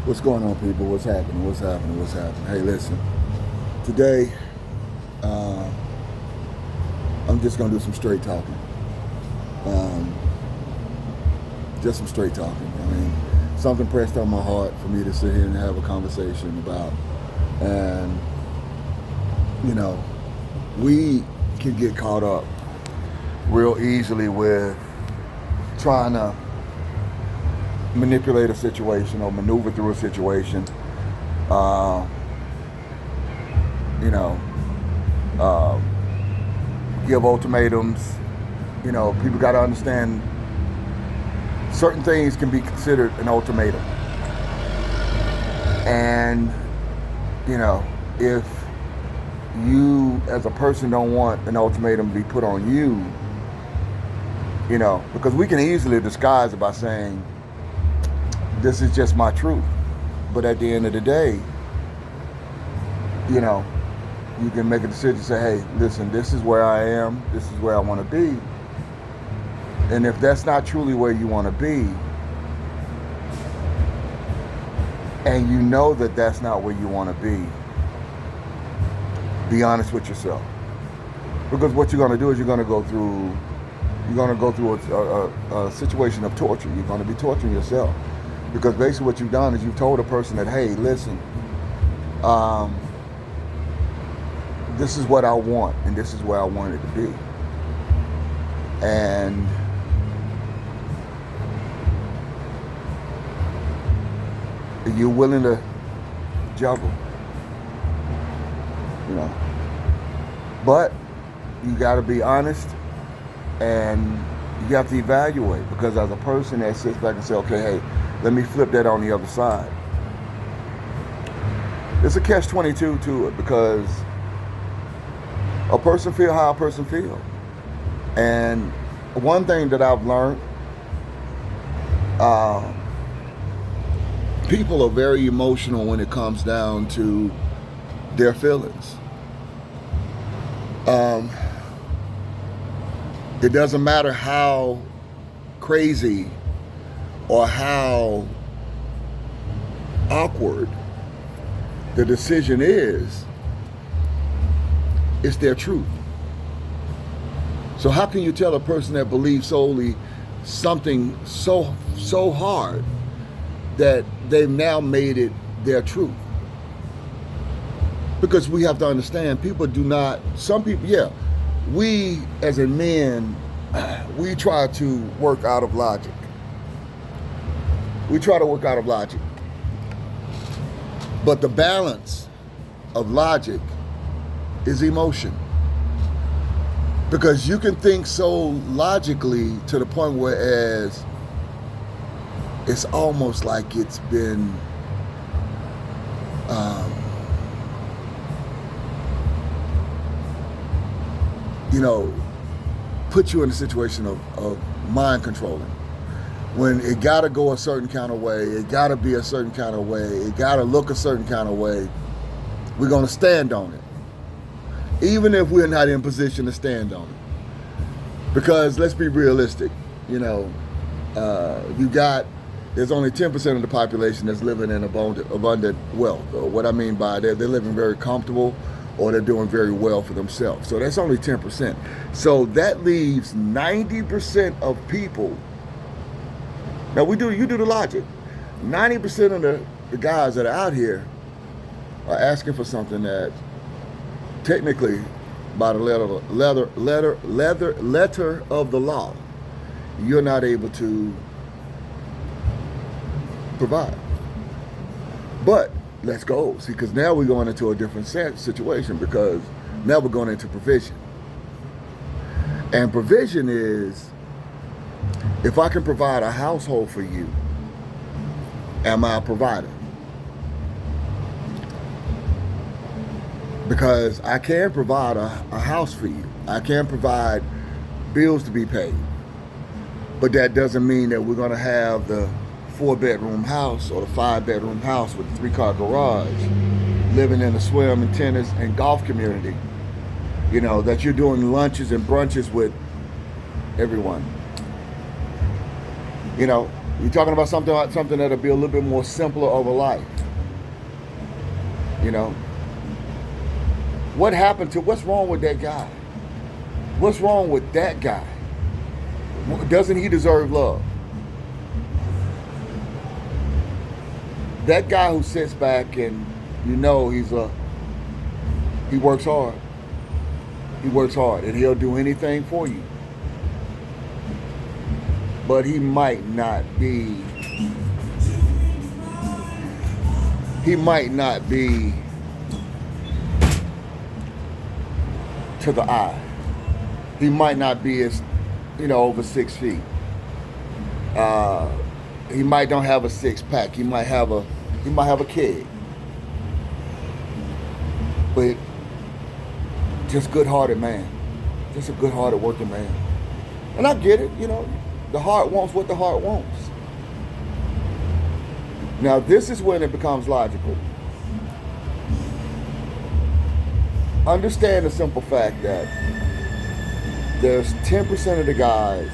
What's going on, people? What's happening? What's happening? What's happening? Hey, listen. Today, uh, I'm just gonna do some straight talking. Um, just some straight talking. I mean, something pressed on my heart for me to sit here and have a conversation about. And you know, we can get caught up real easily with trying to manipulate a situation or maneuver through a situation. Uh, you know, uh, Give ultimatums. People got to understand certain things can be considered an ultimatum. And, if you as a person don't want an ultimatum to be put on you, because we can easily disguise it by saying, this is just my truth. But at the end of the day, you can make a decision to say, hey, listen, this is where I am, this is where I want to be. And if that's not truly where you want to be, and you know that that's not where you want to be honest with yourself. Because what you're going to do is you're going to go through a situation of torture. You're going to be torturing yourself. Because basically what you've done is you've told a person that, hey, listen, this is what I want, and this is where I want it to be. And you're willing to juggle, But you got to be honest, and you have to evaluate. Because as a person that sits back and says, okay, hey, let me flip that on the other side. It's a catch-22 to it, because a person feel how a person feel. And one thing that I've learned, people are very emotional when it comes down to their feelings. It doesn't matter how crazy or how awkward the decision is, it's their truth. So how can you tell a person that believes solely something so hard that they've now made it their truth? Because we have to understand, some people, we as in men, we try to work out of logic. But the balance of logic is emotion. Because you can think so logically to the point where it's almost like it's been put you in a situation of mind controlling. When it gotta go a certain kind of way, it gotta be a certain kind of way, it gotta look a certain kind of way, we're gonna stand on it. Even if we're not in position to stand on it. Because let's be realistic, there's only 10% of the population that's living in abundant wealth. What I mean by that, they're living very comfortable, or they're doing very well for themselves. So that's only 10%. So that leaves 90% of people. Now you do the logic. 90% of the guys that are out here are asking for something that technically, by the letter of the law, you're not able to provide. But let's go. See, because now we're going into a different situation, because now we're going into provision. And provision is, if I can provide a household for you, am I a provider? Because I can provide a house for you. I can provide bills to be paid. But that doesn't mean that we're going to have the 4-bedroom house or the 5-bedroom house with a 3-car garage, living in a swim and tennis and golf community, that you're doing lunches and brunches with everyone. You're talking about something that'll be a little bit more simpler of a life. You know, what's wrong with that guy? What's wrong with that guy? Doesn't he deserve love? That guy who sits back and he works hard. He works hard and he'll do anything for you. But he might not be to the eye. He might not be as, over 6 feet. He might don't have a 6-pack. He might have a keg. But just good-hearted man. Just a good-hearted working man. And I get it, the heart wants what the heart wants. Now, this is when it becomes logical. Understand the simple fact that there's 10% of the guys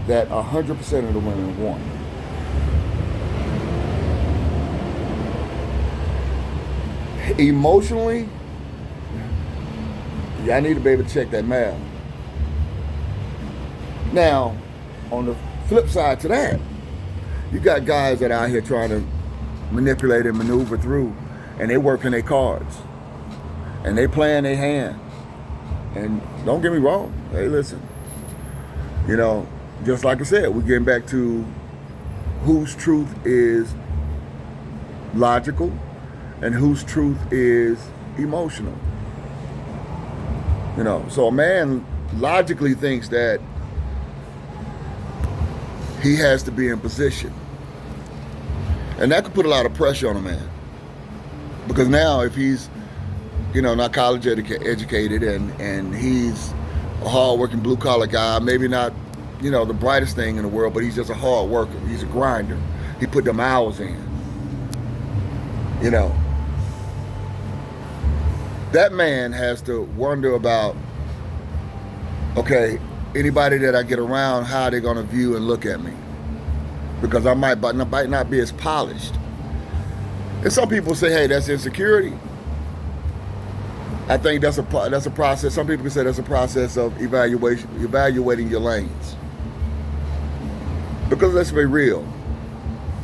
that 100% of the women want. Emotionally, I need to be able to check that math. Now, on the flip side to that, you got guys that are out here trying to manipulate and maneuver through, and they working their cards, and they playing their hand. And don't get me wrong, hey, listen, just like I said, we're getting back to whose truth is logical and whose truth is emotional. So a man logically thinks that he has to be in position. And that could put a lot of pressure on a man. Because now if he's, not college educated and he's a hard-working blue-collar guy, maybe not, the brightest thing in the world, but he's just a hard worker. He's a grinder. He put them hours in. That man has to wonder about, okay, anybody that I get around, how they're going to view and look at me. Because I might not be as polished. And some people say, hey, that's insecurity. I think that's a process. Some people can say that's a process of evaluating your lanes. Because let's be real,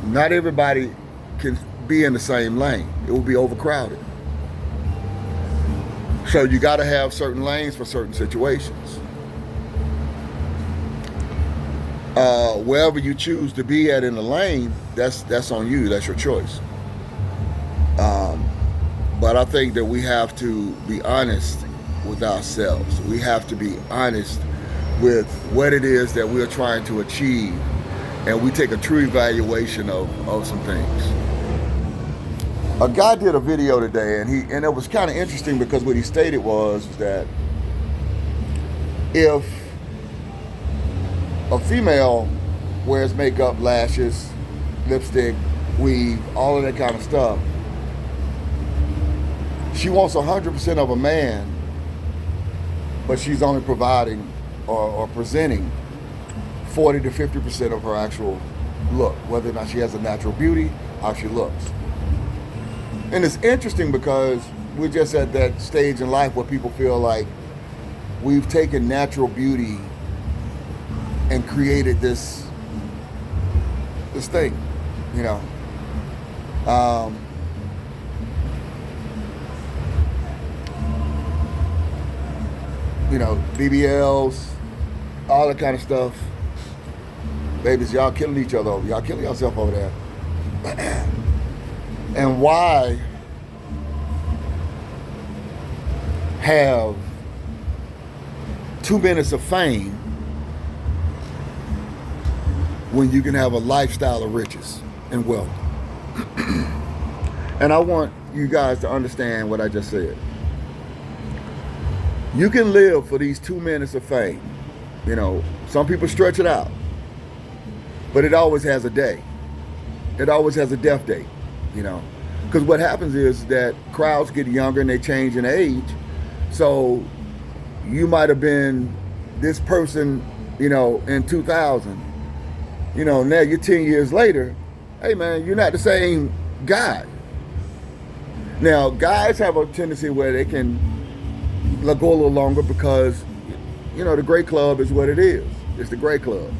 not everybody can be in the same lane. It will be overcrowded. So you got to have certain lanes for certain situations. Wherever you choose to be at in the lane, that's on you. That's your choice. But I think that we have to be honest with ourselves. We have to be honest with what it is that we're trying to achieve, and we take a true evaluation of some things. A guy did a video today, and it was kind of interesting because what he stated was that if a female wears makeup, lashes, lipstick, weave, all of that kind of stuff, she wants 100% of a man, but she's only providing or presenting 40 to 50% of her actual look, whether or not she has a natural beauty, how she looks. And it's interesting because we're just at that stage in life where people feel like we've taken natural beauty and created this thing, BBLs, all that kind of stuff. Babies, y'all killing each other over. Y'all killing yourself over there. And why have 2 minutes of fame when you can have a lifestyle of riches and wealth? And I want you guys to understand what I just said. You can live for these 2 minutes of fame. Some people stretch it out, but it always has a day. It always has a death date, because what happens is that crowds get younger and they change in age. So you might have been this person, in 2000, Now you're 10 years later. Hey, man, you're not the same guy. Now, guys have a tendency where they can let go a little longer because, the great club is what it is. It's the great club.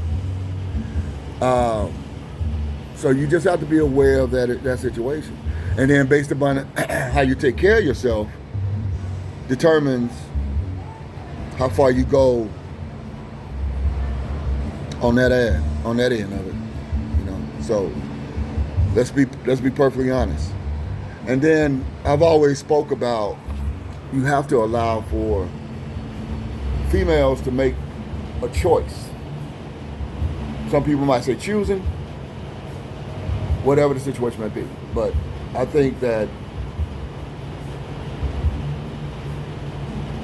So you just have to be aware of that situation. And then based upon how you take care of yourself determines how far you go on that end of it. So let's be perfectly honest. And then I've always spoke about you have to allow for females to make a choice. Some people might say choosing, whatever the situation might be. But I think that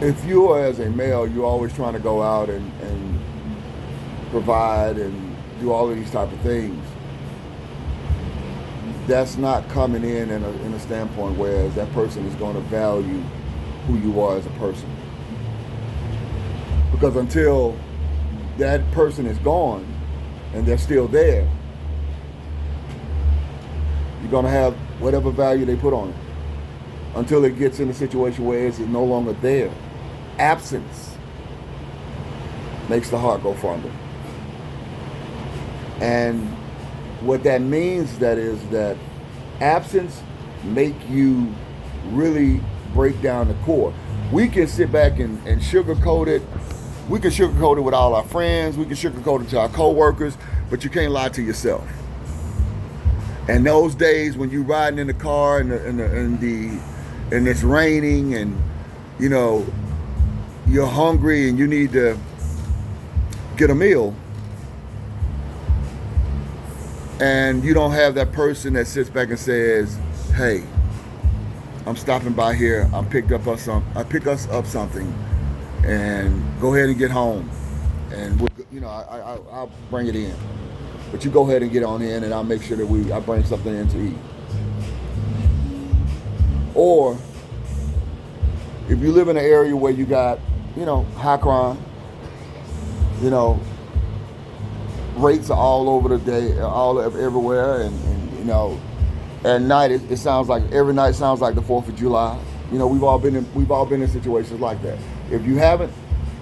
if you are, as a male, you're always trying to go out and provide and do all of these type of things, that's not coming in a standpoint whereas that person is going to value who you are as a person. Because until that person is gone and they're still there, you're going to have whatever value they put on it until it gets in a situation where it's no longer there. Absence makes the heart go fonder. And what that means is that absence make you really break down the core. We can sit back and sugarcoat it. We can sugarcoat it with all our friends. We can sugarcoat it to our coworkers, but you can't lie to yourself. And those days when you riding in the car and it's raining and you're hungry and you need to get a meal, and you don't have that person that sits back and says, "Hey, I'm stopping by here. I pick us up something, and go ahead and get home, and I'll bring it in. But you go ahead and get on in, and I'll make sure that I bring something in to eat." Or if you live in an area where you got high crime, rates are all over the day, everywhere, and at night it sounds like every night sounds like the 4th of July. We've all been in situations like that. If you haven't,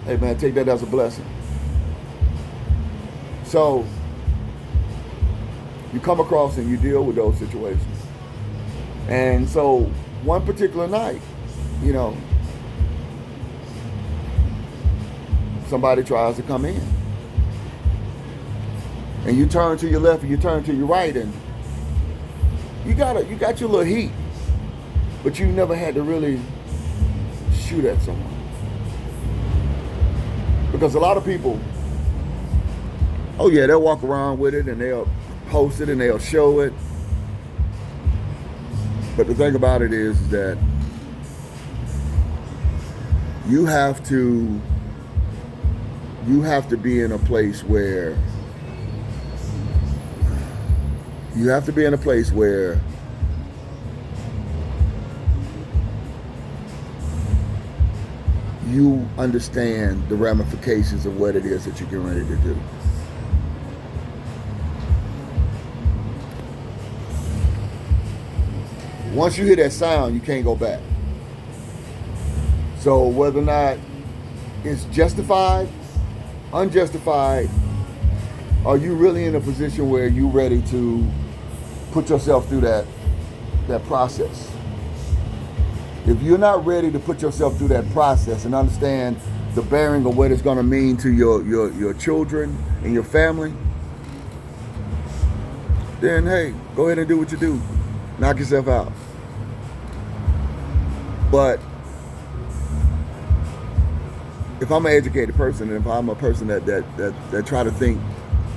hey man, take that as a blessing. So you come across and you deal with those situations. And so one particular night, somebody tries to come in. And you turn to your left and you turn to your right, and you got your little heat, but you never had to really shoot at someone. Because a lot of people, oh yeah, they'll walk around with it and they'll post it and they'll show it. But the thing about it is that you have to be in a place where you understand the ramifications of what it is that you're getting ready to do. Once you hear that sound, you can't go back. So whether or not it's justified, unjustified, are you really in a position where you're ready to put yourself through that process? If you're not ready to put yourself through that process and understand the bearing of what it's going to mean to your children and your family, then hey, go ahead and do what you do. Knock yourself out. But if I'm an educated person, and if I'm a person that try to think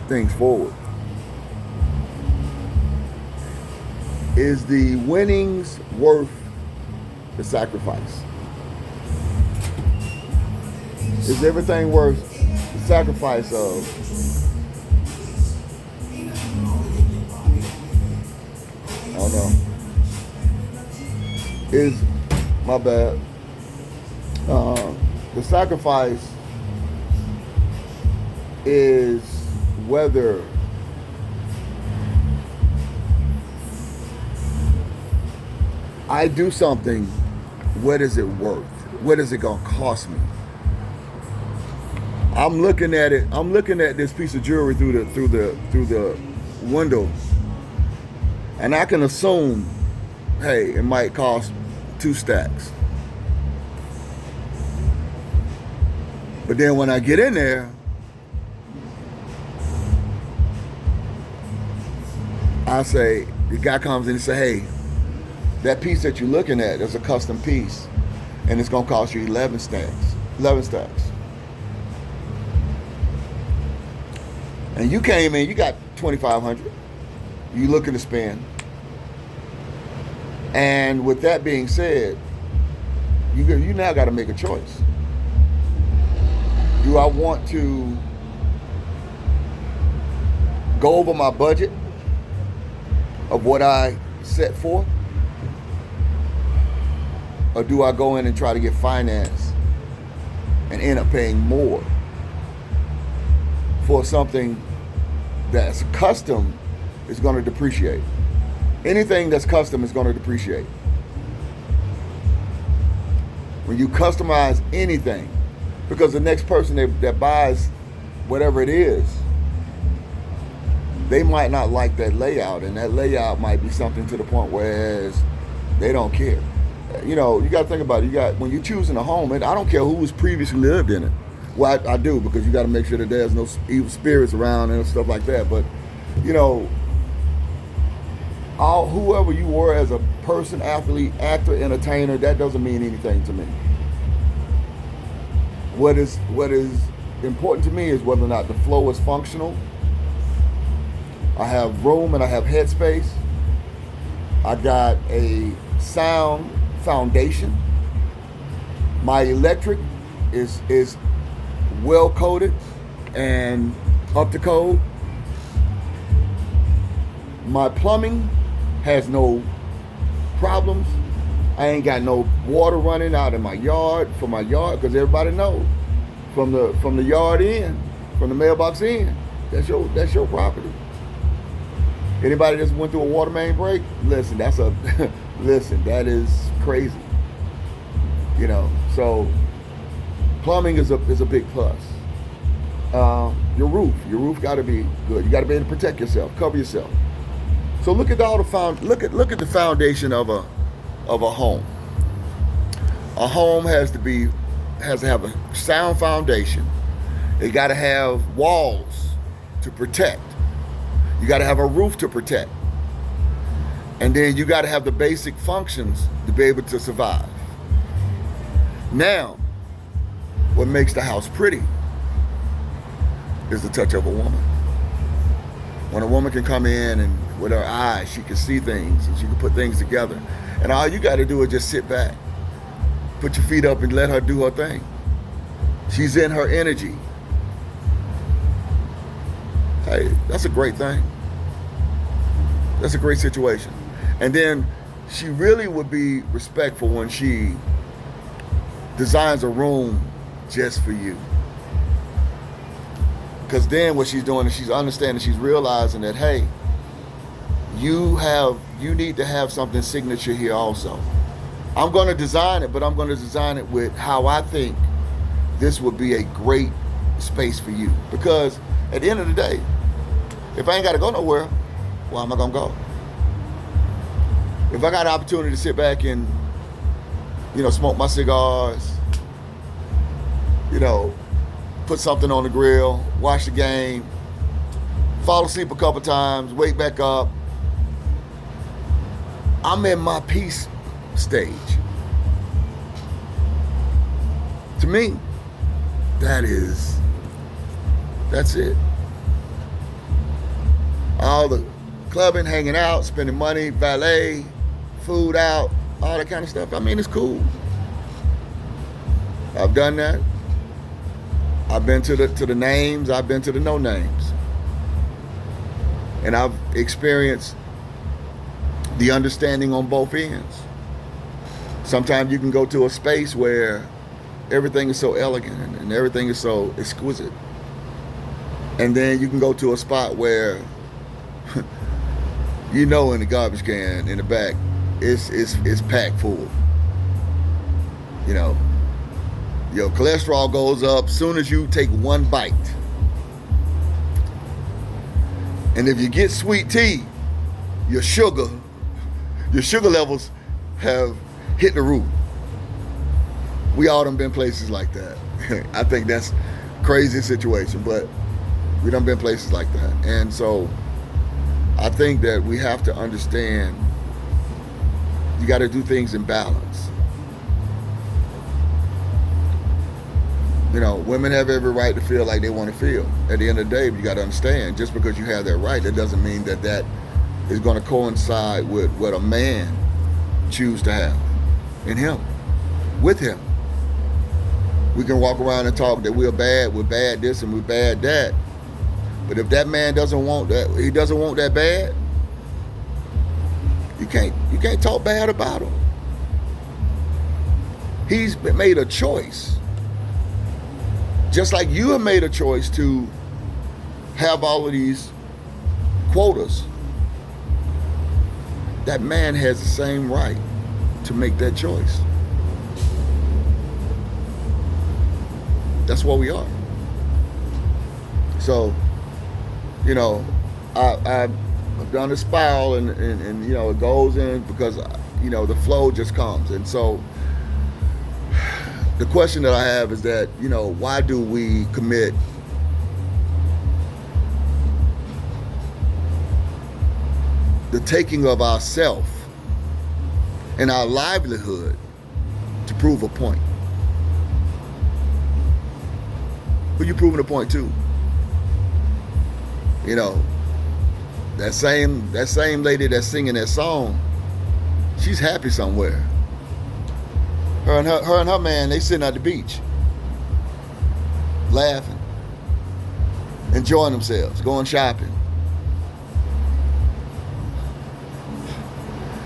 things forward, is the winnings worth the sacrifice? Is everything worth the sacrifice of I don't know. Is my bad. The sacrifice is whether I do something, what is it worth? What is it gonna cost me? I'm looking at it. I'm looking at this piece of jewelry through the window, and I can assume, hey, it might cost 2 stacks. But then when I get in there, I say, the guy comes in and say, hey, that piece that you're looking at is a custom piece, and it's gonna cost you 11 stacks. 11 stacks. And you came in, you got 2,500. You looking to spend. And with that being said, you now got to make a choice. Do I want to go over my budget of what I set for? Or do I go in and try to get finance and end up paying more for something that's custom is going to depreciate? Anything that's custom is going to depreciate. When you customize anything, because the next person that buys whatever it is, they might not like that layout, and that layout might be something to the point whereas they don't care. You know, you got to think about it. When you're choosing a home, and I don't care who's previously lived in it. Well, I do, because you got to make sure that there's no evil spirits around and stuff like that. But, you know, whoever you were as a person, athlete, actor, entertainer, that doesn't mean anything to me. What is important to me is whether or not the flow is functional. I have room and I have headspace. I got a sound foundation. My electric is well coded and up to code. My plumbing has no problems. I ain't got no water running out in my yard for my yard, because everybody knows from the yard in, from the mailbox in, that's your property. Anybody that's went through a water main break, listen, listen, that is crazy. You know, so plumbing is a big plus. Your roof got to be good. You got to be able to protect yourself, cover yourself. So look at look at the foundation of a home. A home has to have a sound foundation. It got to have walls to protect. You got to have a roof to protect. And then you got to have the basic functions to be able to survive. Now, what makes the house pretty is the touch of a woman. When a woman can come in and with her eyes, she can see things and she can put things together. And all you got to do is just sit back, put your feet up and let her do her thing. She's in her energy. Hey, that's a great thing. That's a great situation. And then she really would be respectful when she designs a room just for you. Because then what she's doing is she's understanding, she's realizing that, hey, you need to have something signature here also. I'm going to design it, but I'm going to design it with how I think this would be a great space for you. Because at the end of the day, if I ain't got to go nowhere, where am I going to go? If I got an opportunity to sit back and, smoke my cigars, put something on the grill, watch the game, fall asleep a couple times, wake back up, I'm in my peace stage. To me, that's it. All the clubbing, hanging out, spending money, valet, food out, all that kind of stuff. I mean, it's cool. I've done that. I've been to the names, I've been to the no names. And I've experienced the understanding on both ends. Sometimes you can go to a space where everything is so elegant and everything is so exquisite. And then you can go to a spot where in the garbage can in the back, it's packed full. You know, your cholesterol goes up soon as you take one bite. And if you get sweet tea, your sugar levels have hit the roof. We all done been places like that. I think that's crazy situation, but we done been places like that. And so I think that we have to understand you got to do things in balance. You know, women have every right to feel like they want to feel. At the end of the day, you got to understand, just because you have that right, that doesn't mean that that is going to coincide with what a man chooses to have in him, with him. We can walk around and talk that we're bad this and we're bad that. But if that man doesn't want that, he doesn't want that bad, you can't talk bad about him. He's made a choice. Just like you have made a choice to have all of these quotas, that man has the same right to make that choice. That's what we are. So, you know, I've done a spiral and you know, it goes in because, you know, the flow just comes. And so the question that I have is that, you know, why do we commit the taking of ourself and our livelihood to prove a point? Who you proving a point to? You know, that same lady that's singing that song, she's happy somewhere. Her and her man, they sitting at the beach, laughing, enjoying themselves, going shopping.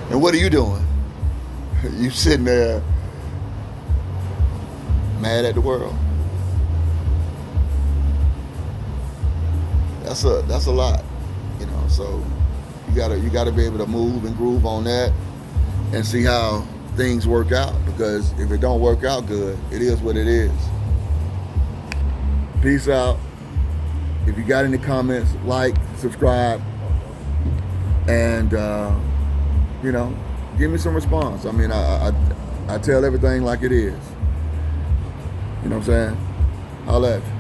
And what are you doing? You sitting there mad at the world. That's a lot, you know. So you gotta be able to move and groove on that and see how things work out, because if it don't work out good, it is what it is. Peace out. If you got any comments, like, subscribe, and you know, give me some response. I mean, I tell everything like it is. You know what I'm saying? Holla at you.